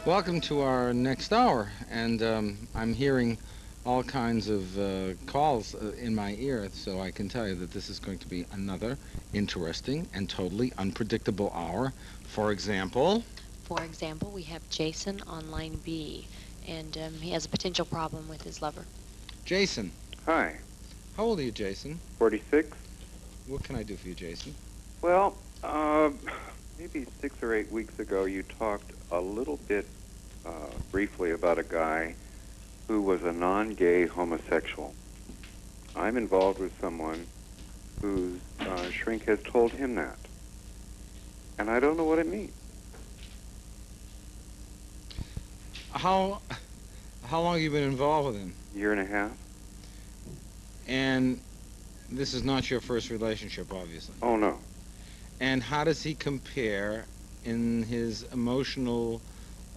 Welcome to our next hour, and I'm hearing all kinds of calls in my ear, so I can tell you that this is going to be another interesting and totally unpredictable hour. For example, For example, we have Jason on line B, and he has a potential problem with his lover. Jason. Hi, How old are you, Jason? 46. What can I do for you, Jason? Well, maybe 6 or 8 weeks ago, you talked a little bit briefly about a guy who was a non-gay homosexual. I'm involved with someone whose shrink has told him that, and I don't know what it means. How how long have you been involved with him? Year and a half? And this is not your first relationship, obviously. Oh, no. And how does he compare in his emotional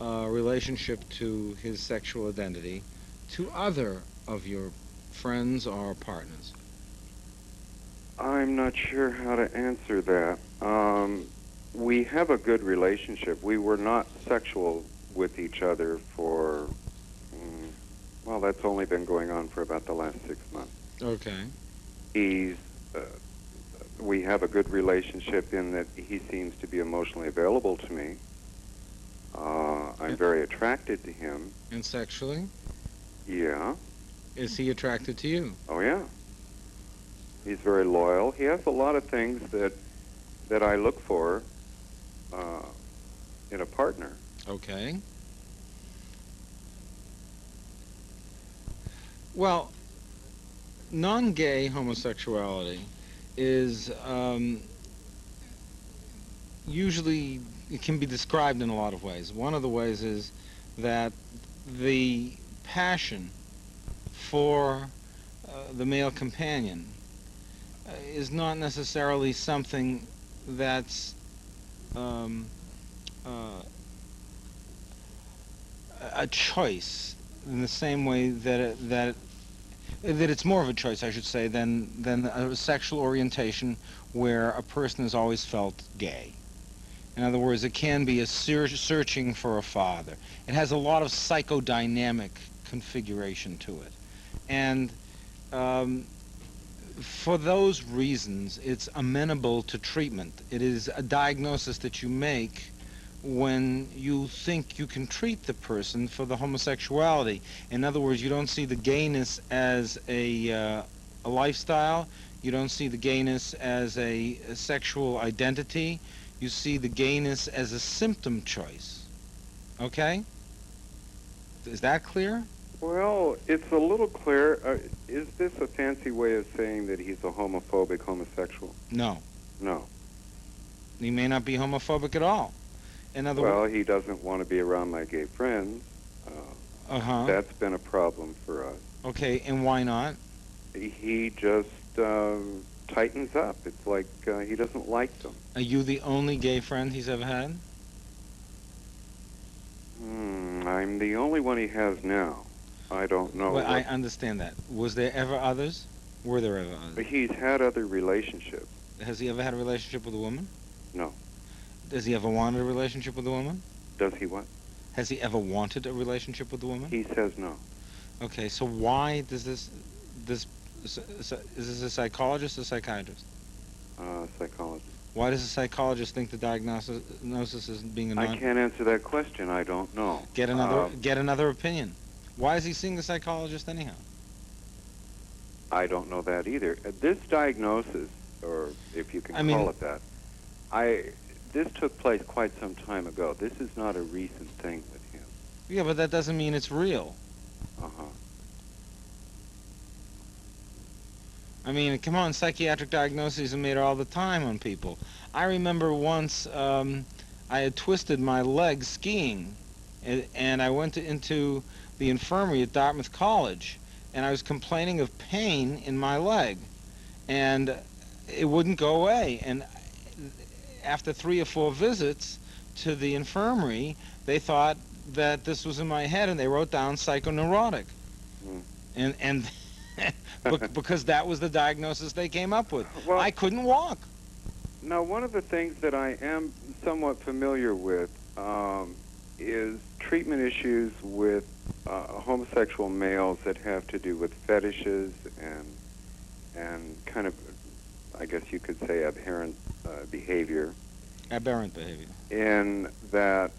relationship to his sexual identity to other of your friends or partners? I'm not sure how to answer that. We have a good relationship. We were not sexual with each other for, well, that's only been going on for about the last 6 months. Okay. He's, we have a good relationship in that he seems to be emotionally available to me. I'm very attracted to him. And sexually? Yeah. Is he attracted to you? Oh, yeah. He's very loyal. He has a lot of things that I look for in a partner. Okay. Well, non-gay homosexuality is usually, it can be described in a lot of ways. One of the ways is that the passion for the male companion is not necessarily something that's uh, a choice in the same way that it's more of a choice, I should say, than a sexual orientation where a person has always felt gay. In other words, it can be a searching for a father. It has a lot of psychodynamic configuration to it. And for those reasons, it's amenable to treatment. It is a diagnosis that you make when you think you can treat the person for the homosexuality. In other words, you don't see the gayness as a lifestyle. You don't see the gayness as a sexual identity. You see the gayness as a symptom choice. Okay? Is that clear? Well, it's a little clear. Is this a fancy way of saying that he's a homophobic homosexual? No. No. He may not be homophobic at all. In other Well, he doesn't want to be around my gay friends. That's been a problem for us. Okay, and why not? He just tightens up. It's like he doesn't like them. Are you the only gay friend he's ever had? I'm the only one he has now. I don't know. Well, I understand that. Was there ever others? Were there ever But others? he's had other relationships. Has he ever had a relationship with a woman? No. Does he ever wanted a relationship with a woman? Does he what? Has he ever wanted a relationship with a woman? He says no. Okay, so why does this is this a psychologist or psychiatrist? Psychologist. Why does a psychologist think the diagnosis is being a non? I can't answer that question. I don't know. Get another opinion. Why is he seeing the psychologist anyhow? I don't know that either. This diagnosis, or if you can call it that, this took place quite some time ago. This is not a recent thing with him. Yeah, but that doesn't mean it's real. Uh-huh. I mean, come on, psychiatric diagnoses are made all the time on people. I remember once I had twisted my leg skiing, and I went into the infirmary at Dartmouth College, and I was complaining of pain in my leg, and it wouldn't go away. And after 3 or 4 visits to the infirmary, they thought that this was in my head, and they wrote down psychoneurotic. And because that was the diagnosis they came up with. Well, I couldn't walk. Now, one of the things that I am somewhat familiar with is treatment issues with homosexual males that have to do with fetishes and kind of, I guess you could say, aberrant behavior. Aberrant behavior. In that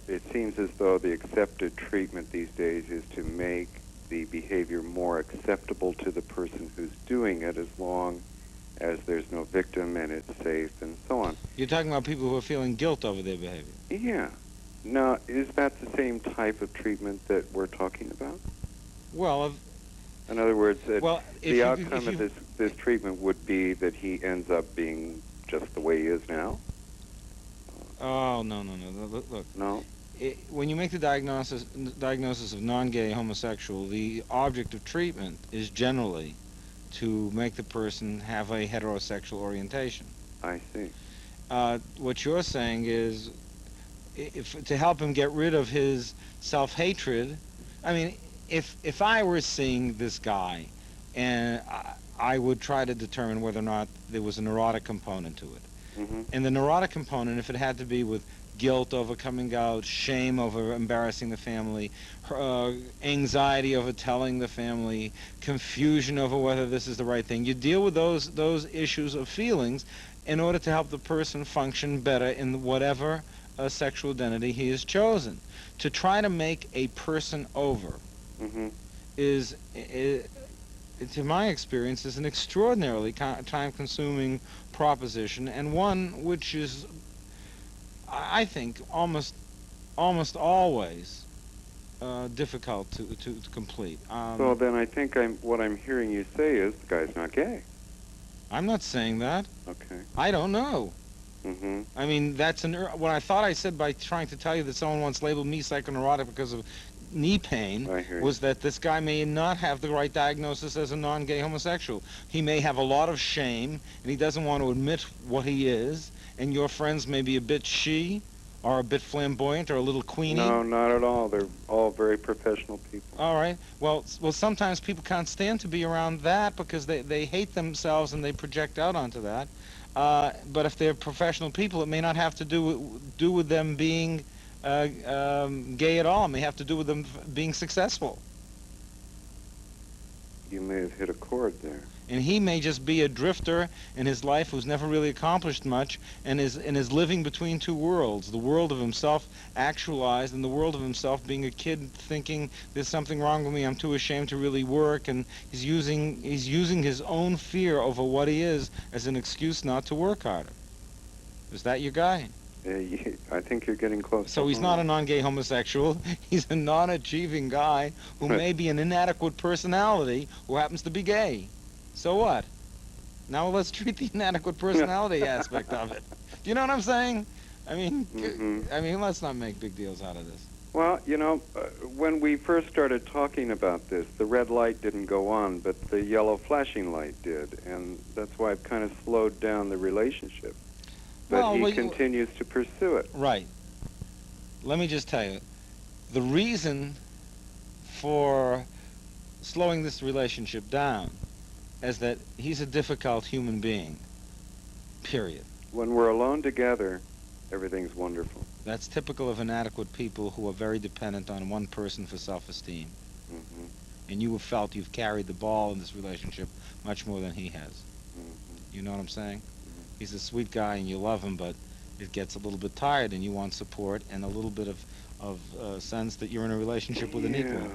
it seems as though the accepted treatment these days is to make the behavior more acceptable to the person who's doing it, as long as there's no victim and it's safe and so on. You're talking about people who are feeling guilt over their behavior. Yeah. Now, is that the same type of treatment that we're talking about? Well, In other words, the outcome if of this treatment would be that he ends up being just the way he is now? oh, no. Look. No? When you make the diagnosis of non-gay homosexual, the object of treatment is generally to make the person have a heterosexual orientation. I see. What you're saying is, to help him get rid of his self-hatred, I mean, if I were seeing this guy, and I would try to determine whether or not there was a neurotic component to it. Mm-hmm. And the neurotic component, if it had to be with guilt over coming out, shame over embarrassing the family, anxiety over telling the family, confusion over whether this is the right thing, you deal with those issues of feelings in order to help the person function better in whatever sexual identity he has chosen. To try to make a person over Mm-hmm. is to my experience, is an extraordinarily time-consuming proposition, and one which is, I think, almost always difficult to complete. So then I think what I'm hearing you say is the guy's not gay. I'm not saying that. Okay. I don't know. Mm-hmm. I mean, that's what I thought I said by trying to tell you that someone once labeled me psychoneurotic because of knee pain I hear you. was that this guy may not have the right diagnosis as a non-gay homosexual. He may have a lot of shame, and he doesn't want to admit what he is, and your friends may be a bit or a bit flamboyant, or a little queenie. No, not at all. They're all very professional people. All right. Well, sometimes people can't stand to be around that because they hate themselves and they project out onto that. But if they're professional people, it may not have to do with them being gay at all. It may have to do with them being successful. You may have hit a chord there. And he may just be a drifter in his life who's never really accomplished much and is living between two worlds, the world of himself actualized and the world of himself being a kid thinking there's something wrong with me, I'm too ashamed to really work, and he's using his own fear over what he is as an excuse not to work harder. Is that your guy? I think you're getting close. So he's not a non-gay homosexual. He's a non-achieving guy who may be an inadequate personality who happens to be gay. So what? Now let's treat the inadequate personality aspect of it. Do you know what I'm saying? I mean, let's not make big deals out of this. Well, when we first started talking about this, the red light didn't go on, but the yellow flashing light did, and that's why I've kind of slowed down the relationship. But he continues to pursue it. Right. Let me just tell you, the reason for slowing this relationship down is that he's a difficult human being, period. When we're alone together, everything's wonderful. That's typical of inadequate people who are very dependent on one person for self-esteem. Mm-hmm. And you have felt you've carried the ball in this relationship much more than he has. Mm-hmm. You know what I'm saying? Mm-hmm. He's a sweet guy and you love him, but it gets a little bit tired and you want support and a little bit of sense that you're in a relationship with an equal.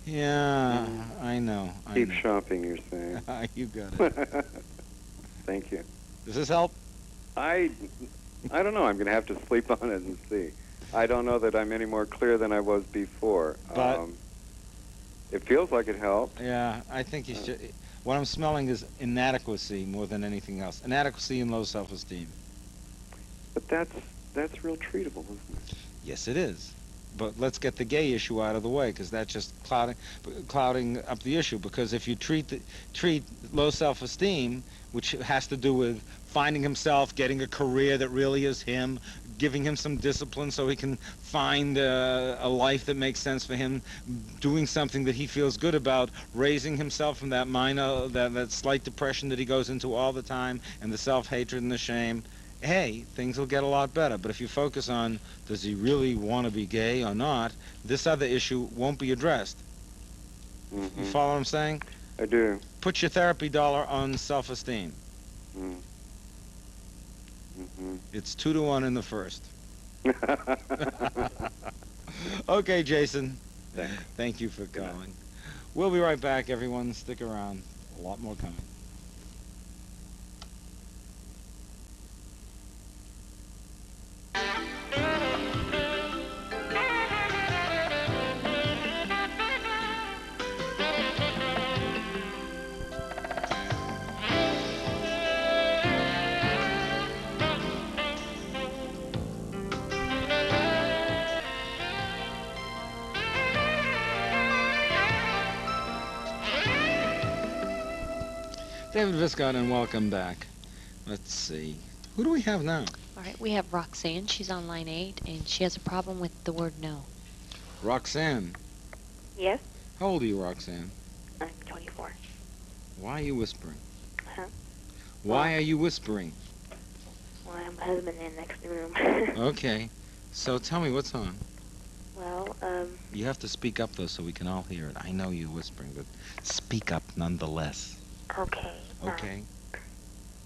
Yeah, I know. Keep shopping, you're saying. You got it. Thank you. Does this help? I don't know. I'm going to have to sleep on it and see. I don't know that I'm any more clear than I was before. But it feels like it helped. Yeah, I think you should. What I'm smelling is inadequacy more than anything else. Inadequacy and low self-esteem. But that's real treatable, isn't it? Yes, it is. But let's get the gay issue out of the way, because that's just clouding up the issue. Because if you treat low self-esteem, which has to do with finding himself, getting a career that really is him, giving him some discipline so he can find a life that makes sense for him, doing something that he feels good about, raising himself from that that slight depression that he goes into all the time, and the self-hatred and the shame. hey, things will get a lot better. But if you focus on does he really want to be gay or not, this other issue won't be addressed. You Mm-hmm. follow what I'm saying? I do. Put your therapy dollar on self-esteem. Mm. Mm-hmm. It's 2-1 in the first. Okay, Jason. Thanks. Thank you for Good night. calling. We'll be right back, everyone. Stick around. A lot more coming. David Viscott, and welcome back. Let's see. Who do we have now? All right, we have Roxanne. She's on line 8, and she has a problem with the word no. Roxanne. Yes, How old are you, Roxanne? I'm 24. Why are you whispering? Huh? Why are you whispering? Well, I have my husband in the next room. Okay. So tell me what's on. Well, You have to speak up, though, so we can all hear it. I know you're whispering, but speak up nonetheless. okay. Okay?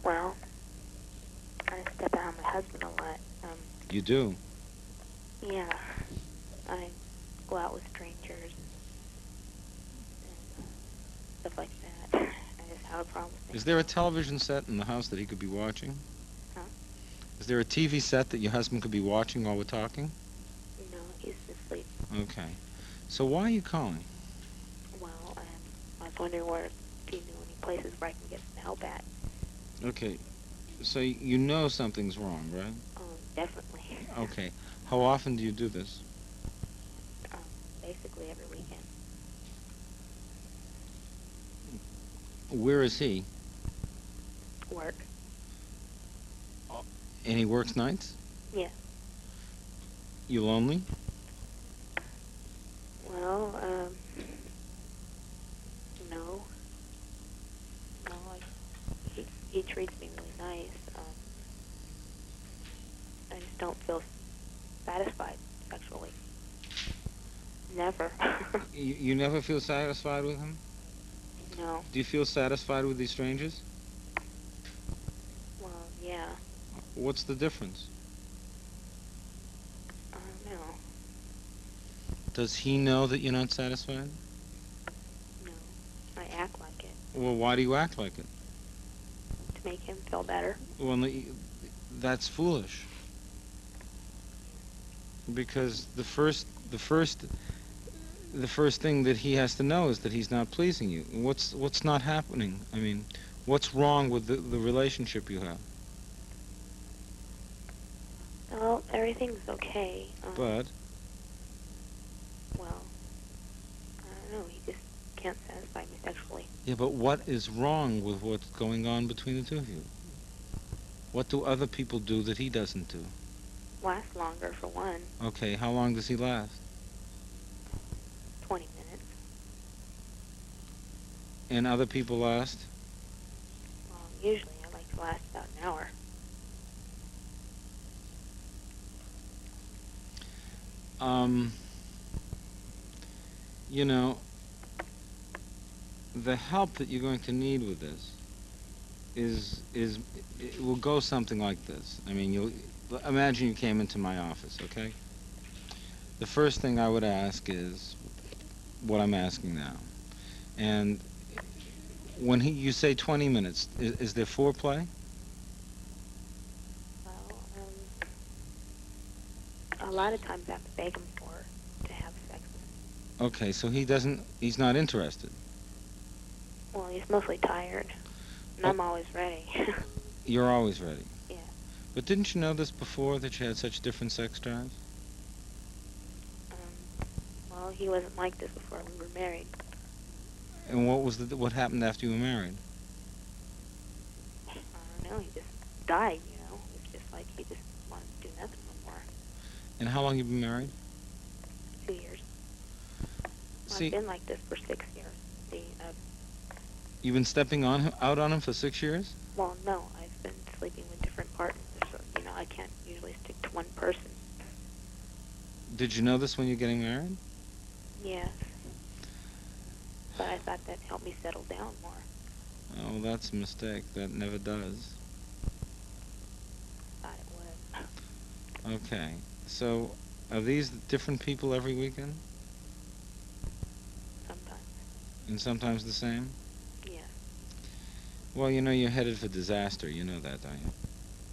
Well, I step out on my husband a lot. You do? Yeah, I go out with strangers and stuff like that. I just have a problem with Is there a television set in the house that he could be watching? Huh? Is there a TV set that your husband could be watching while we're talking? No, he's asleep. Okay. So why are you calling? Well, I was wondering where, if you knew any places where I can get some help at. Okay. So you know something's wrong, right? Definitely. Okay. How often do you do this? Basically every weekend. Where is he? Work. And he works nights? Yeah. You lonely? Well, no. No, he treats me really nice. I just don't feel satisfied sexually. Never. You never feel satisfied with him? No. Do you feel satisfied with these strangers? Well, yeah. What's the difference? I don't know. Does he know that you're not satisfied? No. I act like it Well, why do you act like it? to make him feel better. Well, that's foolish. Because the first thing that he has to know is that he's not pleasing you. What's not happening? I mean, what's wrong with the relationship you have? Well, everything's okay. But Well, I don't know. He just can't satisfy me sexually. yeah, but what is wrong with what's going on between the two of you? What do other people do that he doesn't do? Lasts longer, for one. Okay, how long does he last? 20 minutes. And other people last? Well, usually I like to last about an hour. You know, the help that you're going to need with this it will go something like this. I mean, you'll imagine you came into my office, okay? The first thing I would ask is what I'm asking now. And when you say 20 minutes, is there foreplay? Well, a lot of times I have to beg him to have sex with me. Okay, so he's not interested. Well, he's mostly tired, and I'm always ready. You're always ready. Yeah. But didn't you know this before, that you had such different sex drives? Well, he wasn't like this before we were married. And what happened after you were married? I don't know. He just died, you know. It's just like he just wanted to do nothing no more. And how long you been married? 2 years. Well, See, I've been like this for 6 years. See, you've been stepping out on him for 6 years? well, no, I've been sleeping with different partners Did you know this when you're getting married? Yes. But I thought that helped me settle down more. Oh, that's a mistake. That never does. Thought it would. Okay. So, are these different people every weekend? Sometimes. And sometimes the same? Yes. Well, you know you're headed for disaster. You know that, don't you?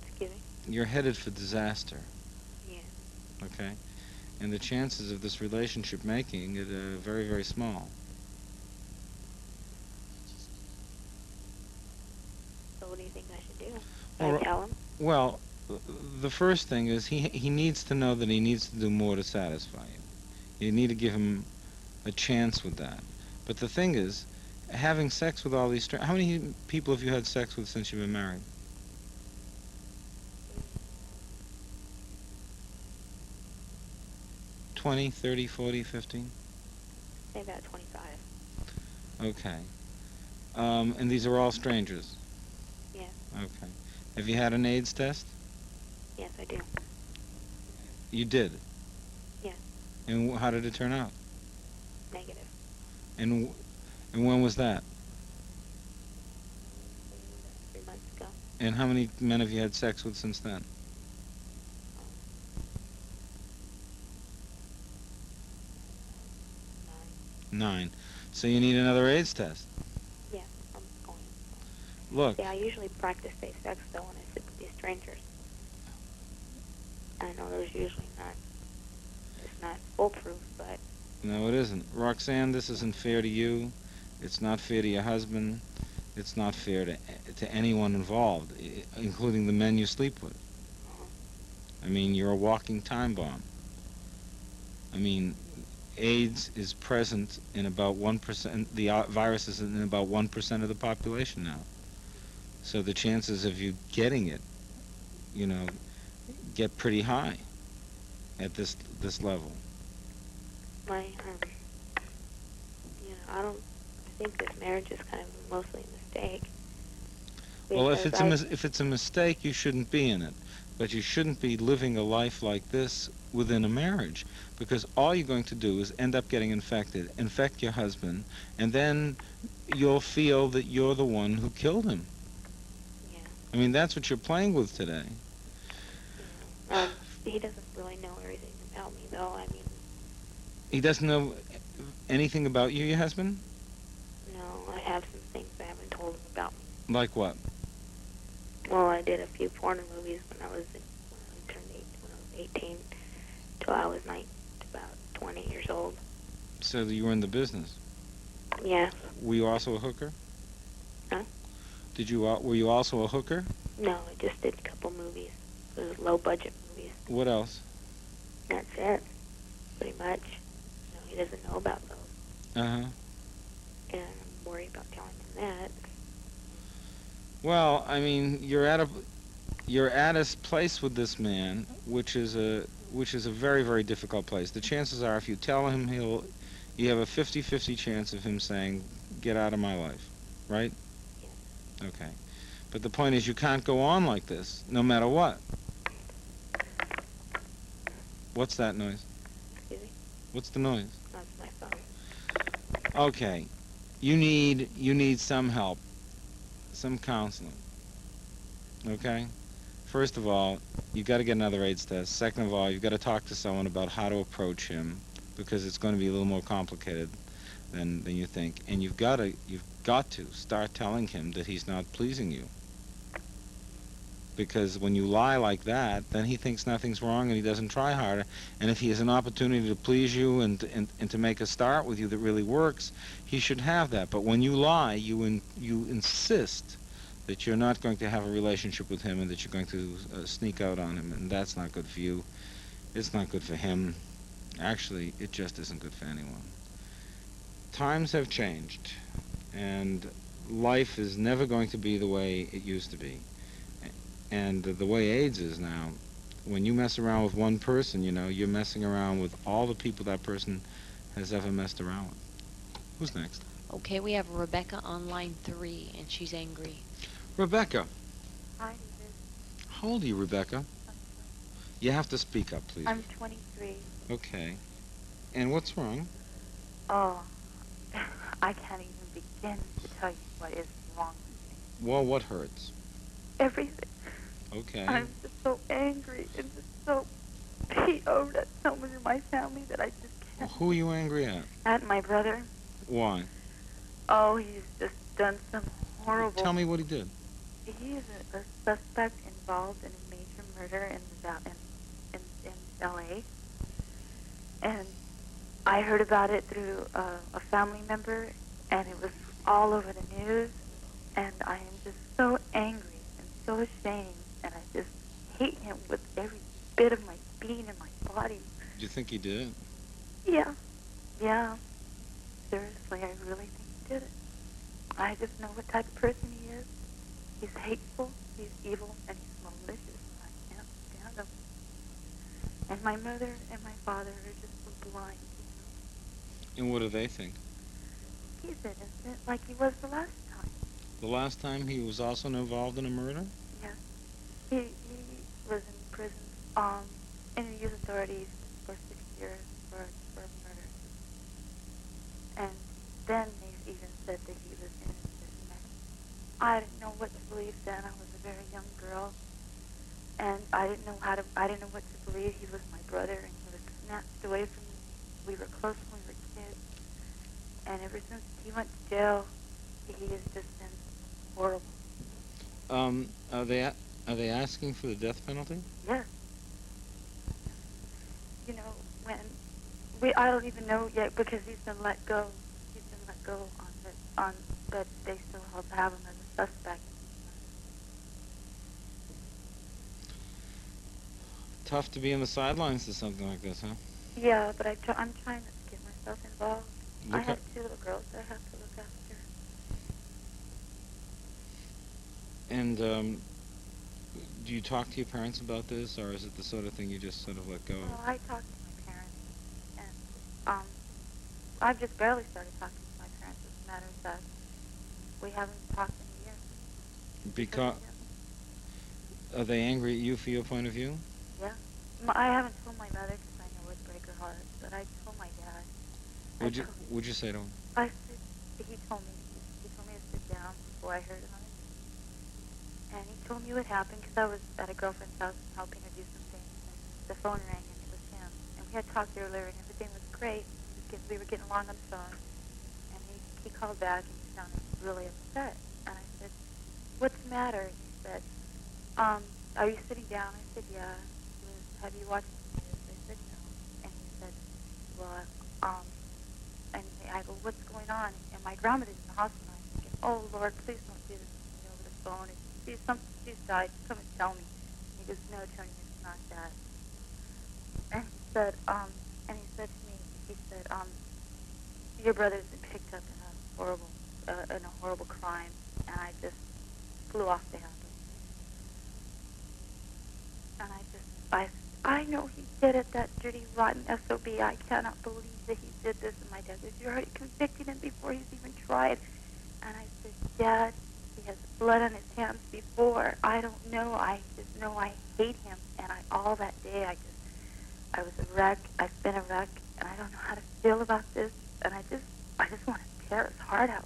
Excuse me? You're headed for disaster, Yes. okay? And the chances of this relationship making it very, very small. So what do you think I should do? Well, I tell him? well, the first thing is he needs to know that he needs to do more to satisfy you. You need to give him a chance with that. But the thing is, having sex with all these how many people have you had sex with since you've been married? 20, 30, 40, 50? Say about 25. Okay. And these are all strangers? Yes. Okay. Have you had an AIDS test? Yes, I do. You did? Yes. And how did it turn out? Negative. And and when was that? 3 months ago. And how many men have you had sex with since then? Um, 9. 9. So you need another AIDS test. Yes, I'm going. Look, Yeah, I usually practice safe sex, though, when I sit with these strangers. I know there's usually not, it's not foolproof, but no, it isn't. Roxanne, this isn't fair to you. It's not fair to your husband. It's not fair to anyone involved, including the men you sleep with. I mean, you're a walking time bomb. I mean, AIDS is present in about 1%. The virus is in about 1% of the population now. So the chances of you getting it, you know, get pretty high at this level. my, I don't, I think this marriage is kind of mostly a mistake. Well, if Because if it's a mistake, you shouldn't be in it. But you shouldn't be living a life like this within a marriage, because all you're going to do is end up getting infected, infect your husband, and then you'll feel that you're the one who killed him. Yeah. I mean, that's what you're playing with today. He doesn't really know everything about me, though. I mean, He doesn't know anything about you, your husband? no, I have some things I haven't told him about me. Like what? Well, I did a few porn movies when I was when I was 18 till I was about 20 years old. So that you were in the business. Yeah. Were you also a hooker? Huh? Were you also a hooker? No, I just did a couple movies. It was low budget movies. What else? That's it, pretty much. He doesn't know about those, Uh-huh. and I'm worried about telling him that. Well, I mean, you're at a place with this man, which is a very, very difficult place. The chances are, if you tell him, you have a 50-50 chance of him saying, "Get out of my life," right? Yeah. Okay. But the point is, you can't go on like this, no matter what. What's that noise? Excuse me? What's the noise? That's my phone. Okay. You need some help, some counseling. Okay? First of all, you've got to get another AIDS test. Second of all, you've got to talk to someone about how to approach him, because it's going to be a little more complicated than you think. And you've got to start telling him that he's not pleasing you. Because when you lie like that, then he thinks nothing's wrong and he doesn't try harder. And if he has an opportunity to please you and to make a start with you that really works, he should have that. But when you lie, you insist that you're not going to have a relationship with him and that you're going to sneak out on him, and that's not good for you. It's not good for him. Actually, it just isn't good for anyone. Times have changed, and life is never going to be the way it used to be. And the way AIDS is now, when you mess around with one person, you're messing around with all the people that person has ever messed around with. Who's next? Okay, we have Rebecca on line 3, and she's angry. Rebecca. Hi, How old are you, Rebecca? You have to speak up, please. I'm 23. Okay. And what's wrong? Oh, I can't even begin to tell you what is wrong with me. Well, what hurts? Everything. Okay. I'm just so angry and just so PO'd at someone in my family that I just Well, can't. who are you angry at? At my brother. Why? Oh, he's just done some Tell horrible. me what he did. He is a suspect involved in a major murder in in L.A. And I heard about it through a family member, and it was all over the news. And I am just so angry and so ashamed, and I just hate him with every bit of my being in my body. Do you think he did it? Yeah, yeah. Seriously, I really think he did it. I just know what type of person he is. He's hateful, he's evil, and he's malicious. I can't stand him. And my mother and my father are just so blind. And what do they think? He's innocent, like he was the last time. The last time he was also involved in a murder? Yes. He was in prison, in the youth authorities for 6 years for murder. And then they even said that he was innocent. And I didn't know what to believe then. I was a very young girl. And I didn't know what to believe. He was my brother, and he was snatched away from me. We were close when we were kids. And ever since he went to jail, he has just been horrible. Um, are they are they asking for the death penalty? Yes. You know, when I don't even know yet because he's been let go. He's been let go but they still have him as a suspect. Tough to be on the sidelines to something like this, huh? Yeah, but I'm trying not to get myself involved. I Look have at, 2 little girls that I have to look after. and do you talk to your parents about this, or is it the sort of thing you just sort of let go Well, of? I talk to my parents, and I've just barely started talking to my parents. As a matter of fact, we haven't talked in a year. Because Because of him. are they angry at you for your point of view? Yeah. I haven't told my mother because I know it would break her heart, but I told my dad. Would you say to them? I said, he told me to sit down before I heard about it. And he told me what happened because I was at a girlfriend's house helping her do some things. And the phone rang and it was him. And we had talked earlier and everything was great. We were getting along on the phone. And he called back and he sounded really upset. And I said, what's the matter? And he said, are you sitting down? I said, yeah. He goes, have you watched the news? I said, no. And he said, well, and I go, what's going on? And my grandmother's in the hospital. I'm thinking, oh, Lord, please don't do this to me over the phone. She's died. Come and tell me. He goes, no, Tony, it's not that. And he said, to me, he said, your brother's been picked up in a horrible crime. And I just flew off the handle. And I know he did it, that dirty, rotten SOB. I cannot believe that he did this. And my dad goes, you already convicted him before he's even tried. And I said, Dad, he has blood on his hands before. I don't know. I just know I hate him. And all that day, I was a wreck. I've been a wreck. And I don't know how to feel about this. And I just want to tear his heart out.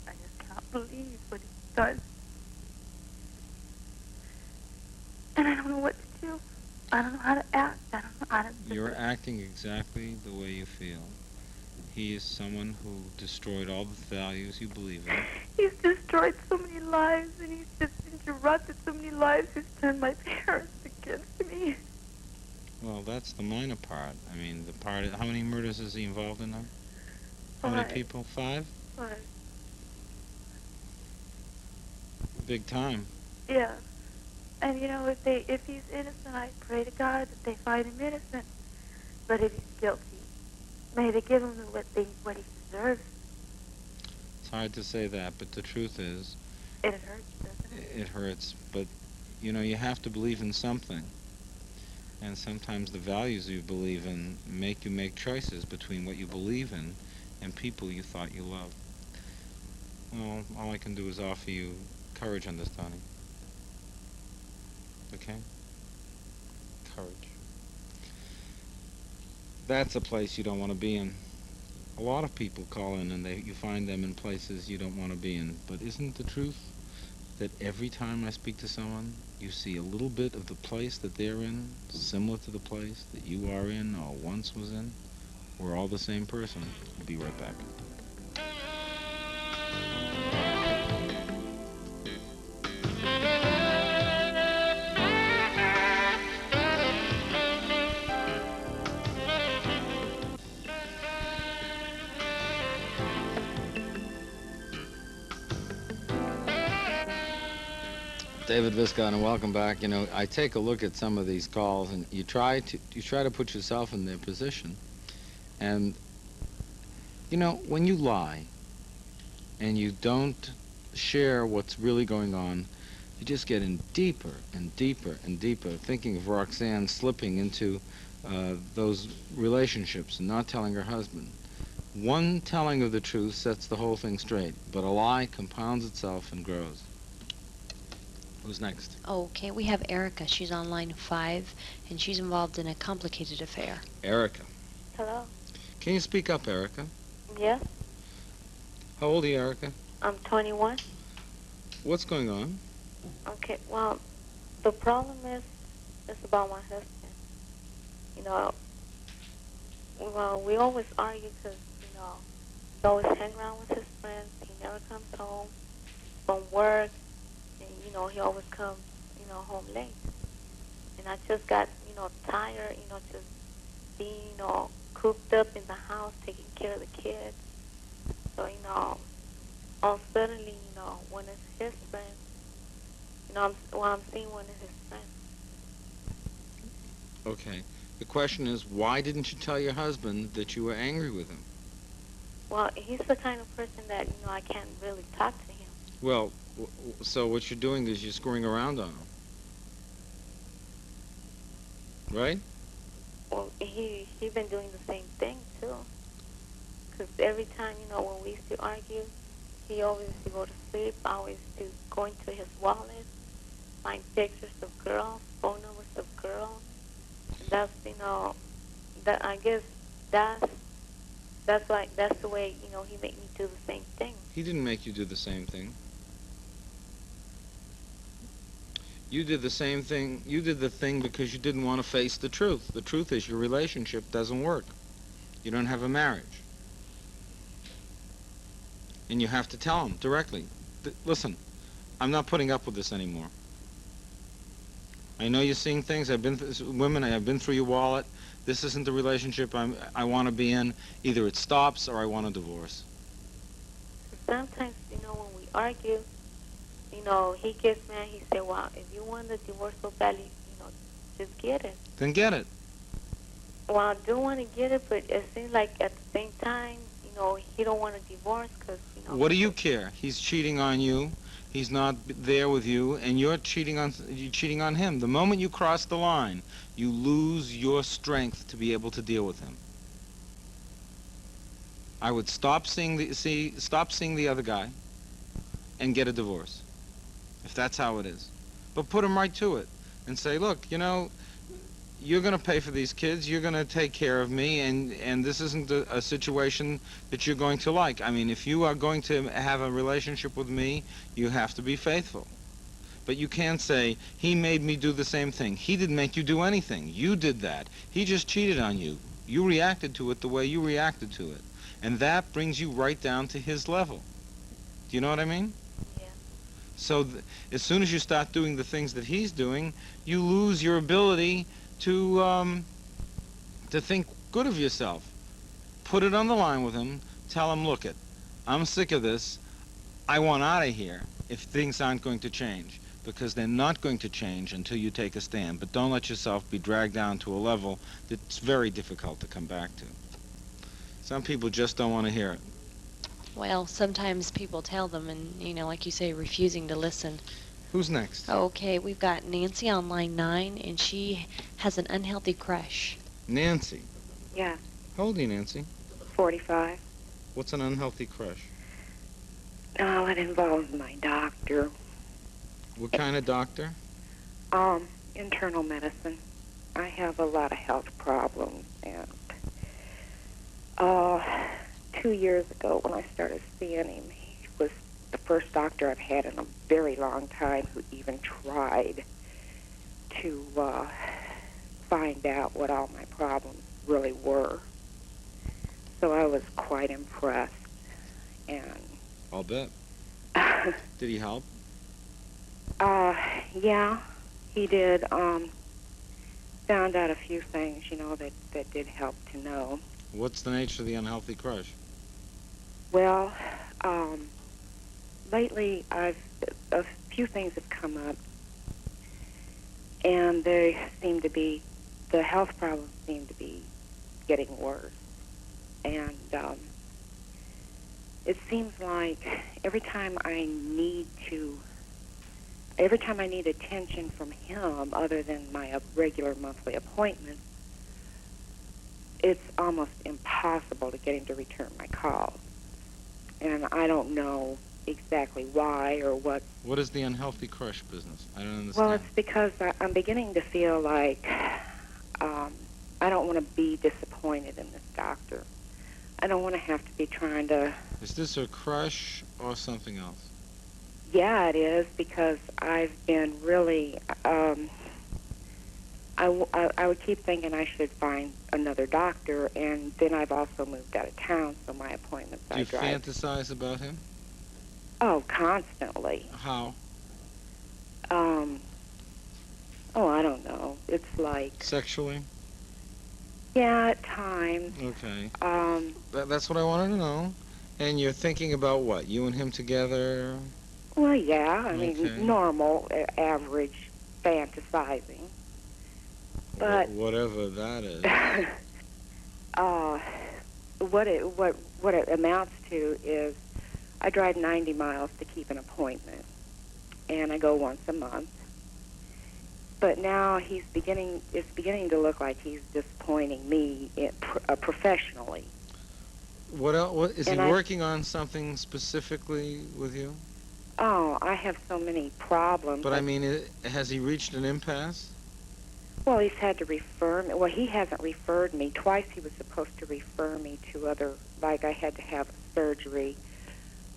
I just cannot believe what he's done. And I don't know what to do. I don't know how to act. I don't know how to... You're acting exactly the way you feel. He is someone who destroyed all the values you believe in. He's destroyed so many lives, and he's just interrupted so many lives. He's turned my parents against me. Well, that's the minor part. I mean, the part. How many murders is he involved in now? How many people? 5? 5. Big time. Yeah. And you know, if he's innocent, I pray to God that they find him innocent. But if he's guilty, may they give him what he deserves. It's hard to say that, but the truth is, It hurts, doesn't it? it hurts. But you have to believe in something. And sometimes the values you believe in make you make choices between what you believe in and people you thought you loved. Well, all I can do is offer you courage on this, Donnie. Okay? Courage. That's a place you don't want to be in. A lot of people call in and you find them in places you don't want to be in. But isn't the truth that every time I speak to someone, you see a little bit of the place that they're in, similar to the place that you are in or once was in? We're all the same person. We'll be right back. David Viscott, and welcome back. You know, I take a look at some of these calls, and you try to put yourself in their position. And you know, when you lie and you don't share what's really going on, you just get in deeper and deeper and deeper. Thinking of Roxanne slipping into those relationships and not telling her husband. One telling of the truth sets the whole thing straight, but a lie compounds itself and grows. Who's next? Okay, we have Erica. She's on line 5, and she's involved in a complicated affair. Erica. Hello? Can you speak up, Erica? Yes, How old are you, Erica? I'm 21. What's going on? Okay, well, the problem is, it's about my husband. You know, well, we always argue because, you know, he always hang around with his friends. He never comes home from work. And, you know, he always comes, you know, home late. And I just got, you know, tired, you know, just being, you know, cooped up in the house, taking care of the kids. So, you know, all suddenly, you know, one of his friends, you know, I'm seeing one of his friends. Okay. The question is, why didn't you tell your husband that you were angry with him? Well, he's the kind of person that, you know, I can't really talk to him. Well, so what you're doing is you're screwing around on him. Right? Well, he been doing the same thing, too. Because every time, you know, when we used to argue, he always used to go to sleep. I always used to go into his wallet, find pictures of girls, phone numbers of girls. That's, you know, that I guess that's the way, you know, he made me do the same thing. He didn't make you do the same thing. You did the same thing. You did the thing because you didn't want to face the truth. The truth is your relationship doesn't work. You don't have a marriage. And you have to tell him directly. Listen, I'm not putting up with this anymore. I know you're seeing things. I've been through your wallet. This isn't the relationship I want to be in. Either it stops or I want a divorce. Sometimes, you know, when we argue, you know, he gets mad. He said, well, if you want the divorce so badly, you know, just get it. Then get it. Well, I do want to get it, but it seems like at the same time, you know, he don't want a divorce because, you know. What do you care? He's cheating on you. He's not there with you, and you're cheating on him. The moment you cross the line, you lose your strength to be able to deal with him. I would stop seeing the other guy and get a divorce, if that's how it is. But put him right to it and say, look, you know, you're going to pay for these kids, you're going to take care of me, and this isn't a situation that you're going to like. I mean, if you are going to have a relationship with me, you have to be faithful. But you can't say, he made me do the same thing. He didn't make you do anything. You did that. He just cheated on you. You reacted to it the way you reacted to it. And that brings you right down to his level. Do you know what I mean? Yeah. So as soon as you start doing the things that he's doing, you lose your ability to think good of yourself. Put it on the line with him. Tell him, look I'm sick of this. I want out of here if things aren't going to change, because they're not going to change until you take a stand. But don't let yourself be dragged down to a level that's very difficult to come back to. Some people just don't want to hear it. Well, sometimes people tell them and, you know, like you say, refusing to listen. Who's next? Okay, we've got Nancy on line 9, and she has an unhealthy crush. Nancy. Yeah, How old are you, Nancy? 45. What's an unhealthy crush? Oh, it involves my doctor. What kind of doctor? Internal medicine. I have a lot of health problems, and Uh, 2 years ago when I started seeing him, he was the first doctor I've had in a very long time who even tried to find out what all my problems really were. So I was quite impressed. And I'll bet. Did he help? yeah, he did. Found out a few things, that did help to know. What's the nature of the unhealthy crush? Well, lately a few things have come up, and the health problems seem to be getting worse. And it seems like every time I need attention from him, other than my regular monthly appointments, it's almost impossible to get him to return my calls. And I don't know exactly why or what. What is the unhealthy crush business? I don't understand. Well, it's because I'm beginning to feel like I don't want to be disappointed in this doctor. I don't want to have to be trying to... Is this a crush or something else? Yeah, it is, because I've been really... I would keep thinking I should find another doctor, and then I've also moved out of town, so my appointments Do I you drive. fantasize about him? Oh, constantly. How? Oh, I don't know. It's like... Sexually? Yeah, at times. Okay. That's what I wanted to know. And you're thinking about what? You and him together? Well, yeah. I Okay. mean, normal, average fantasizing. But Whatever that is. what it amounts to is I drive 90 miles to keep an appointment, and I go once a month. But now it's beginning to look like he's disappointing me professionally. What else? What is And he working on something specifically with you? Oh, I have so many problems. But I mean, has he reached an impasse? Well, he's had to refer me. Well, he hasn't referred me. Twice he was supposed to refer me to other, like I had to have surgery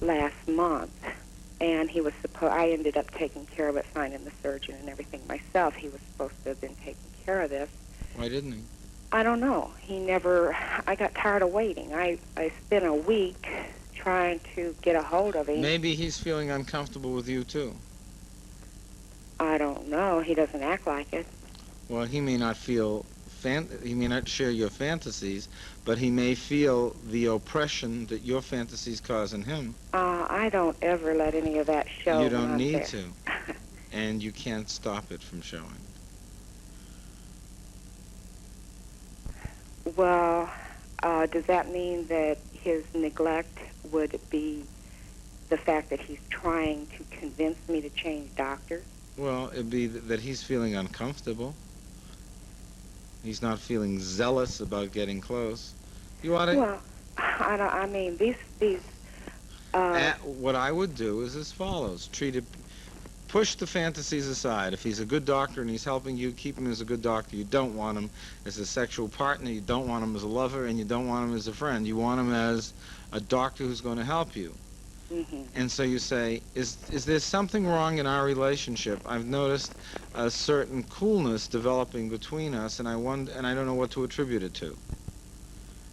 last month. And I ended up taking care of it, finding the surgeon and everything myself. He was supposed to have been taking care of this. Why didn't he? I don't know. I got tired of waiting. I spent a week trying to get a hold of him. Maybe he's feeling uncomfortable with you, too. I don't know. He doesn't act like it. Well, he may not he may not share your fantasies, but he may feel the oppression that your fantasies cause in him. I don't ever let any of that show. You don't need there. to. And you can't stop it from showing. Well, does that mean that his neglect would be the fact that he's trying to convince me to change doctors? Well, it'd be that he's feeling uncomfortable. He's not feeling zealous about getting close. You ought to... Well, I mean, these what I would do is as follows. Push the fantasies aside. If he's a good doctor and he's helping you, keep him as a good doctor. You don't want him as a sexual partner. You don't want him as a lover, and you don't want him as a friend. You want him as a doctor who's going to help you. Mm-hmm. And so you say, is there something wrong in our relationship? I've noticed a certain coolness developing between us, and I don't know what to attribute it to.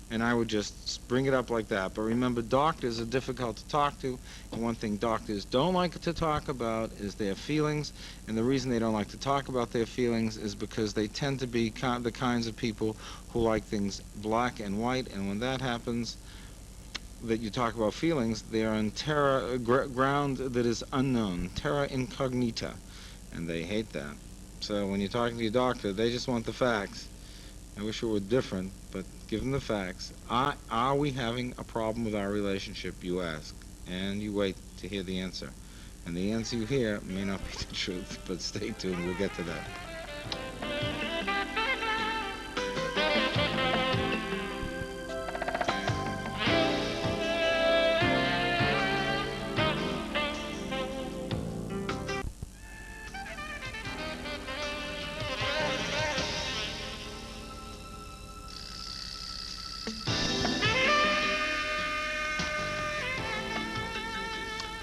And I would just bring it up like that. But remember, doctors are difficult to talk to, and one thing doctors don't like to talk about is their feelings. And the reason they don't like to talk about their feelings is because they tend to be the kinds of people who like things black and white, and when that happens, that you talk about feelings, they are on ground that is unknown, terra incognita, and they hate that. So when you're talking to your doctor, they just want the facts. I wish it were different, but give them the facts. Are we having a problem with our relationship, you ask, and you wait to hear the answer. And the answer you hear may not be the truth, but stay tuned, we'll get to that.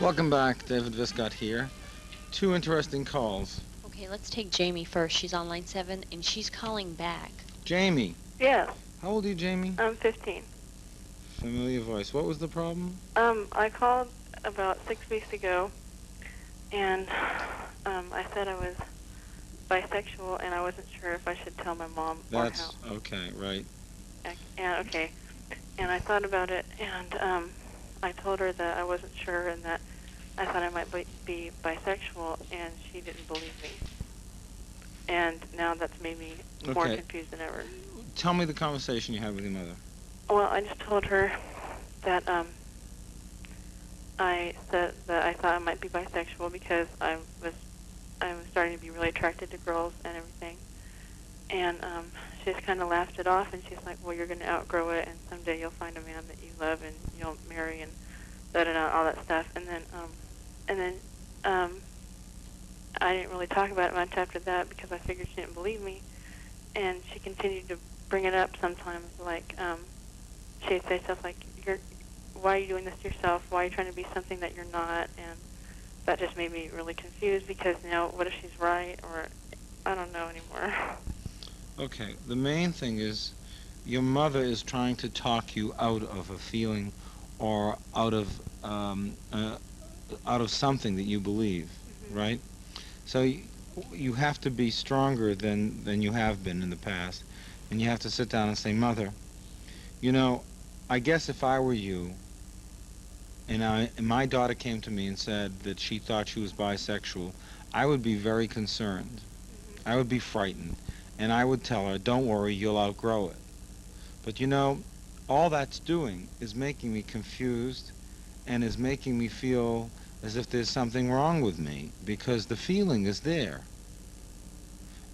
Welcome back, David Viscott here. Two interesting calls. Okay, let's take Jamie first. She's on line 7, and she's calling back. Jamie. Yes, How old are you, Jamie? I'm 15. Familiar voice. What was the problem? I called about 6 weeks ago, and I said I was bisexual, and I wasn't sure if I should tell my mom That's or how. okay, right. And okay, and I thought about it, and I told her that I wasn't sure, and that I thought I might be bisexual, and she didn't believe me. And now that's made me more Okay. confused than ever. Tell me the conversation you had with your mother. Well, I just told her that I said that I thought I might be bisexual because I was starting to be really attracted to girls and everything. And she just kind of laughed it off, and she's like, "Well, you're going to outgrow it, and someday you'll find a man that you love, and you'll marry, and all that stuff." And then I didn't really talk about it much after that because I figured she didn't believe me. And she continued to bring it up sometimes, like she'd say stuff like, "Why are you doing this to yourself? Why are you trying to be something that you're not?" And that just made me really confused because now, what if she's right, or I don't know anymore. Okay, the main thing is your mother is trying to talk you out of a feeling or out of something that you believe, right? So you have to be stronger than you have been in the past, and you have to sit down and say, "Mother, you know, I guess if I were you, and my daughter came to me and said that she thought she was bisexual, I would be very concerned. I would be frightened, and I would tell her, 'Don't worry, you'll outgrow it.' But you know, all that's doing is making me confused and is making me feel as if there's something wrong with me, because the feeling is there.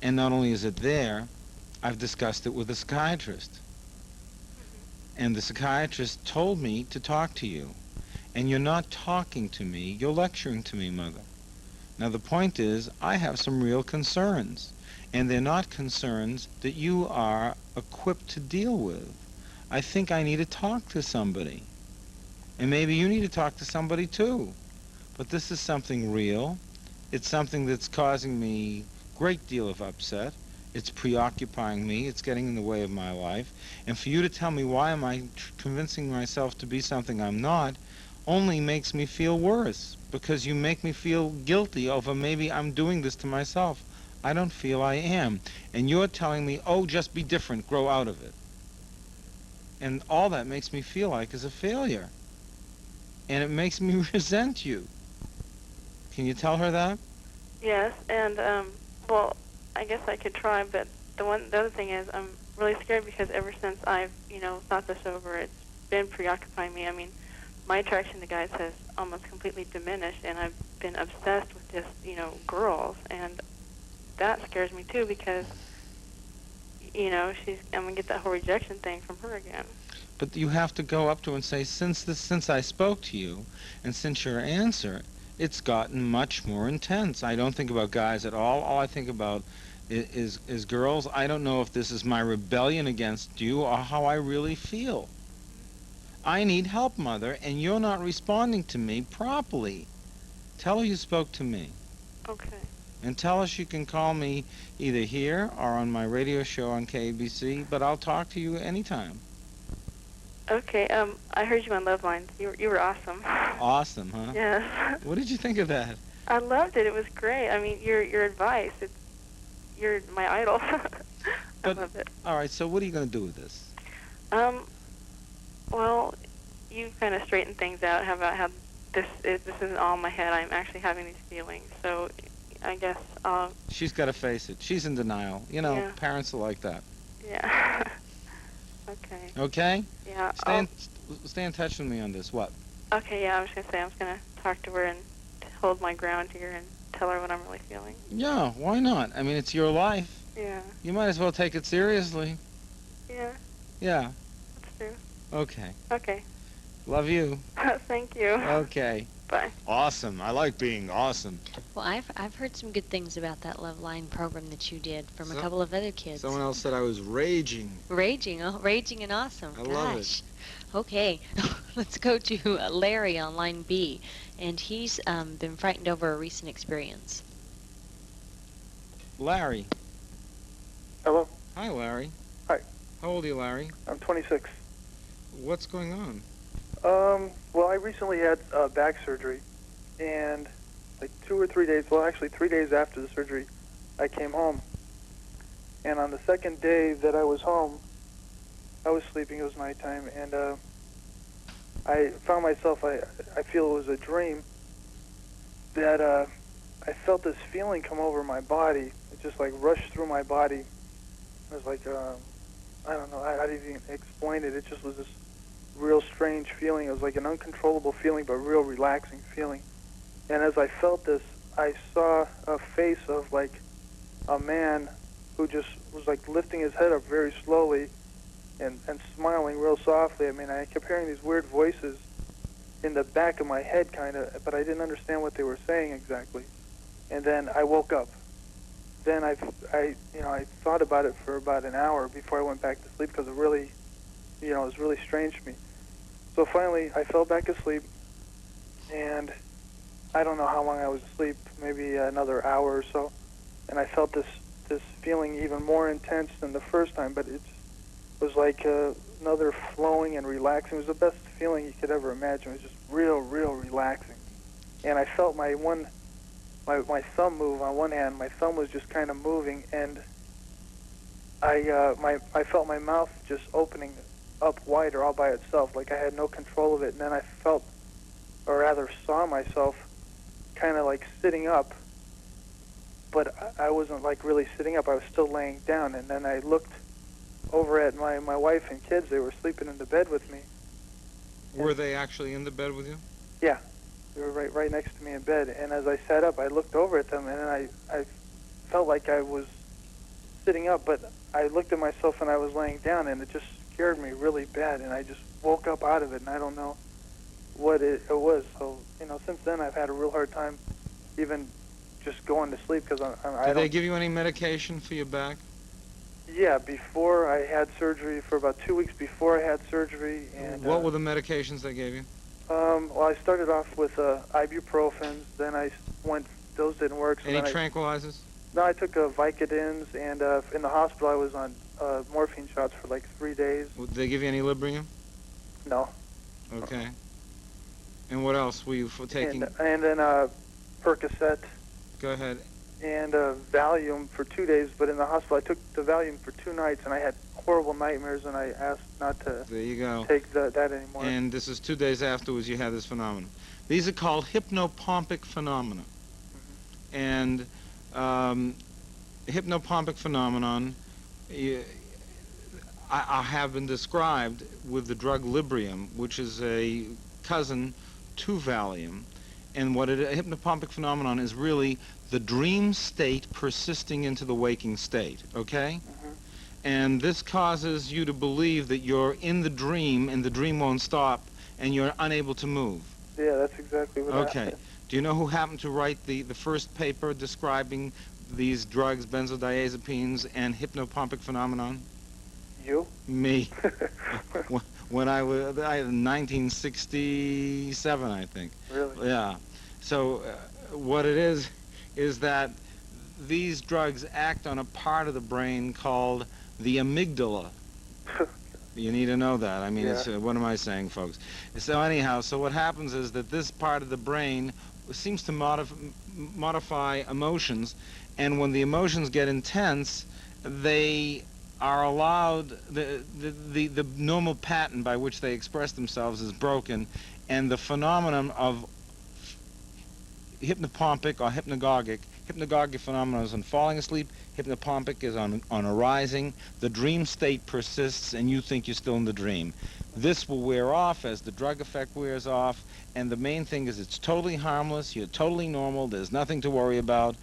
And not only is it there, I've discussed it with a psychiatrist. And the psychiatrist told me to talk to you. And you're not talking to me, you're lecturing to me, Mother. Now the point is, I have some real concerns. And they're not concerns that you are equipped to deal with. I think I need to talk to somebody. And maybe you need to talk to somebody too. But this is something real. It's something that's causing me a great deal of upset. It's preoccupying me. It's getting in the way of my life. And for you to tell me why am I convincing myself to be something I'm not only makes me feel worse, because you make me feel guilty over maybe I'm doing this to myself. I don't feel I am. And you're telling me, "Oh, just be different, grow out of it." And all that makes me feel like is a failure. And it makes me resent you. Can you tell her that? Yes, and well, I guess I could try, but the other thing is, I'm really scared because ever since I've thought this over, it's been preoccupying me. I mean, my attraction to guys has almost completely diminished, and I've been obsessed with just girls, and that scares me too because I'm gonna get that whole rejection thing from her again. But you have to go up to her and say, since I spoke to you, and since your answer, it's gotten much more intense. I don't think about guys at all. All I think about is girls. I don't know if this is my rebellion against you or how I really feel. I need help, Mother, and you're not responding to me properly. Tell her you spoke to me. Okay. And tell her she can call me either here or on my radio show on KABC, but I'll talk to you anytime. Okay. I heard you on Love Lines. You were awesome. Awesome, huh? Yes. What did you think of that? I loved it. It was great. I mean, your advice. You're my idol. I love it. All right. So what are you going to do with this? Well, you kind of straightened things out. How about how this isn't all in my head? I'm actually having these feelings. So I guess She's got to face it. She's in denial. Yeah. Parents are like that. Yeah. Okay. Okay? Yeah. Stay in touch with me on this. What? Okay. Yeah. I was gonna talk to her and hold my ground here and tell her what I'm really feeling. Yeah. Why not? I mean, it's your life. Yeah. You might as well take it seriously. Yeah. Yeah. That's true. Okay. Okay. Love you. Thank you. Okay. Bye. Awesome. I like being awesome. Well, I've heard some good things about that Love Line program that you did from a So- couple of other kids. Someone else said I was raging. Raging and awesome. I love it. Gosh. Okay, let's go to Larry on line B, and he's been frightened over a recent experience. Larry. Hello. Hi, Larry. Hi. How old are you, Larry? I'm 26. What's going on? Well, I recently had back surgery, and like 2 or 3 days, well, actually 3 days after the surgery, I came home. And on the second day that I was home, I was sleeping. It was nighttime, and I found myself. I feel it was a dream that I felt this feeling come over my body. It just like rushed through my body. It was like I don't know. I didn't even explain it. It just was this real strange feeling. It was like an uncontrollable feeling, but real relaxing feeling. And as I felt this, I saw a face of like a man who just was like lifting his head up very slowly and smiling real softly. I mean, I kept hearing these weird voices in the back of my head, kind of, but I didn't understand what they were saying exactly. And then I woke up. Then I thought about it for about an hour before I went back to sleep because it really, it was really strange to me. So finally, I fell back asleep, and I don't know how long I was asleep, maybe another hour or so, and I felt this feeling even more intense than the first time, but it was like another flowing and relaxing. It was the best feeling you could ever imagine. It was just real relaxing. And I felt my thumb move on one hand. My thumb was just kind of moving, and I felt my mouth just opening up wider all by itself, like I had no control of it. And then I felt, or rather saw myself, kind of like sitting up, but I wasn't like really sitting up. I was still laying down. And then I looked over at my wife and kids. They were sleeping in the bed with me. Were they actually in the bed with you? Yeah, they were right next to me in bed. And as I sat up, I looked over at them, and then I felt like I was sitting up, but I looked at myself and I was laying down, and it just scared me really bad. And I just woke up out of it, and I don't know what it was. So, since then I've had a real hard time even just going to sleep because I Did don't. they give you any medication for your back? Yeah, before I had surgery, for about 2 weeks before I had surgery, and What were the medications they gave you? well, I started off with ibuprofen. Then those didn't work. So Any then tranquilizers? no, I took Vicodins, and in the hospital I was on morphine shots for like 3 days. Did they give you any Librium? No. Okay. And what else were you taking? And then Percocet. Go ahead. And Valium for 2 days, but in the hospital I took the Valium for 2 nights, and I had horrible nightmares, and I asked not to There you go. take that anymore. And this is 2 days afterwards you had this phenomenon. These are called hypnopompic phenomena. And hypnopompic phenomenon I have been described with the drug Librium, which is a cousin to Valium. And what a hypnopompic phenomenon is really the dream state persisting into the waking state, okay? And this causes you to believe that you're in the dream and the dream won't stop and you're unable to move. Yeah, that's exactly what happened. Do you know who happened to write the first paper describing these drugs, benzodiazepines, and hypnopompic phenomenon? You? Me. When I was in 1967, I think. Really? Yeah. So what it is that these drugs act on a part of the brain called the amygdala. You need to know that. I mean, Yeah. it's, what am I saying, folks? So anyhow, so what happens is that this part of the brain seems to modify emotions, and when the emotions get intense, they are allowed, the normal pattern by which they express themselves is broken, and the phenomenon of hypnopompic or hypnagogic phenomenon is on falling asleep, hypnopompic is on arising, the dream state persists, and you think you're still in the dream. This will wear off as the drug effect wears off, and the main thing is it's totally harmless, you're totally normal, there's nothing to worry about,